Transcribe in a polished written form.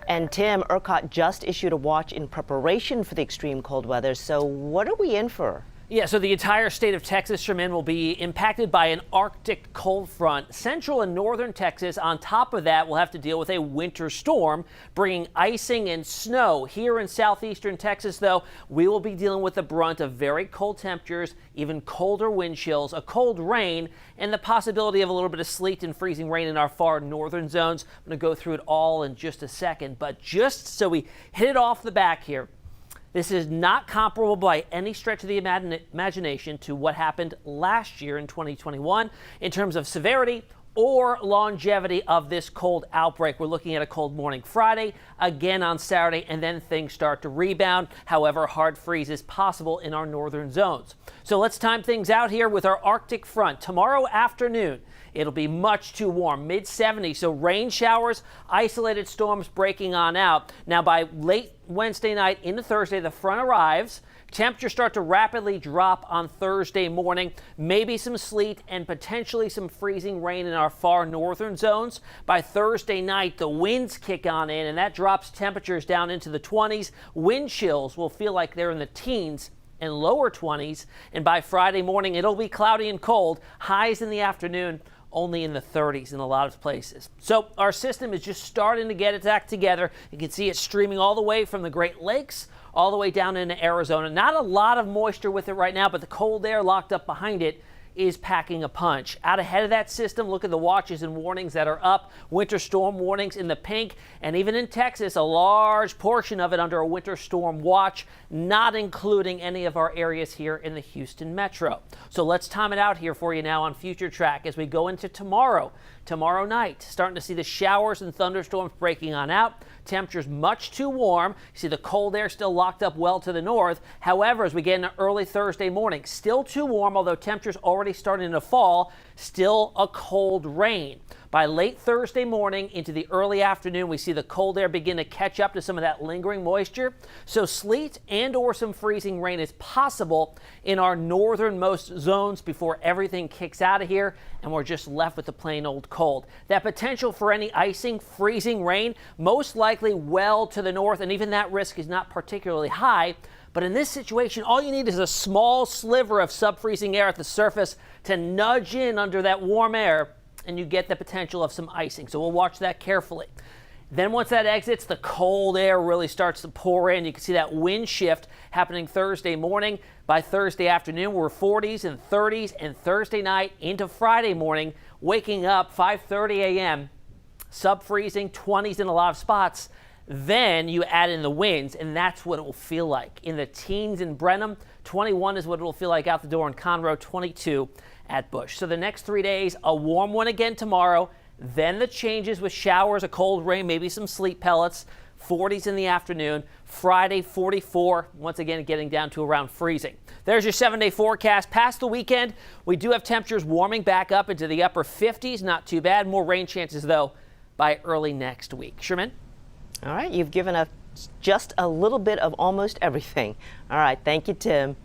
And Tim, ERCOT just issued a watch in preparation for the extreme cold weather. So what are we in for? Yeah, so the entire state of Texas, Sherman, will be impacted by an Arctic cold front. Central and northern Texas, on top of that, will have to deal with a winter storm, bringing icing and snow. Here in southeastern Texas, though, we will be dealing with the brunt of very cold temperatures, even colder wind chills, a cold rain, and the possibility of a little bit of sleet and freezing rain in our far northern zones. I'm going to go through it all in just a second, but just so we hit it off the back here, this is not comparable by any stretch of the imagination to what happened last year in 2021 in terms of severity or longevity of this cold outbreak. We're looking at a cold morning Friday, again on Saturday, and then things start to rebound. However, hard freeze is possible in our northern zones. So let's time things out here with our Arctic front. Tomorrow afternoon, it'll be much too warm, mid-70s, so rain showers, isolated storms breaking on out. Now, by late Wednesday night into Thursday, the front arrives. Temperatures start to rapidly drop on Thursday morning. Maybe some sleet and potentially some freezing rain in our far northern zones. By Thursday night, the winds kick on in, and that drops temperatures down into the 20s. Wind chills will feel like they're in the teens and lower 20s. And by Friday morning, it'll be cloudy and cold. Highs in the afternoon only in the 30s in a lot of places. So our system is just starting to get its act together. You can see it streaming all the way from the Great Lakes all the way down into Arizona. Not a lot of moisture with it right now, but the cold air locked up behind it is packing a punch. Out ahead of that system, look at the watches and warnings that are up. Winter storm warnings in the pink, and even in Texas, a large portion of it under a winter storm watch, not including any of our areas here in the Houston metro. So let's time it out here for you now on Future Track as we go into tomorrow night. Starting to see the showers and thunderstorms breaking on out. Temperatures much too warm. You see the cold air still locked up well to the north. However, as we get into early Thursday morning, still too warm, although temperatures already starting to fall, still a cold rain. By late Thursday morning into the early afternoon, we see the cold air begin to catch up to some of that lingering moisture. So sleet and or some freezing rain is possible in our northernmost zones before everything kicks out of here and we're just left with the plain old cold. That potential for any icing, freezing rain, most likely well to the north, and even that risk is not particularly high. But in this situation, all you need is a small sliver of sub-freezing air at the surface to nudge in under that warm air, and you get the potential of some icing. So we'll watch that carefully. Then once that exits, the cold air really starts to pour in. You can see that wind shift happening Thursday morning. By Thursday afternoon, we're 40s and 30s, and Thursday night into Friday morning, waking up 5:30 a.m., sub-freezing, 20s in a lot of spots. Then you add in the winds, and that's what it will feel like. In the teens in Brenham, 21 is what it will feel like out the door in Conroe, 22 at Bush. So the next 3 days, a warm one again tomorrow, then the changes with showers, a cold rain, maybe some sleet pellets, 40s in the afternoon. Friday, 44, once again getting down to around freezing. There's your 7-day forecast. Past the weekend, we do have temperatures warming back up into the upper 50s. Not too bad. More rain chances, though, by early next week. Sherman? All right, you've given us just a little bit of almost everything. All right, thank you, Tim.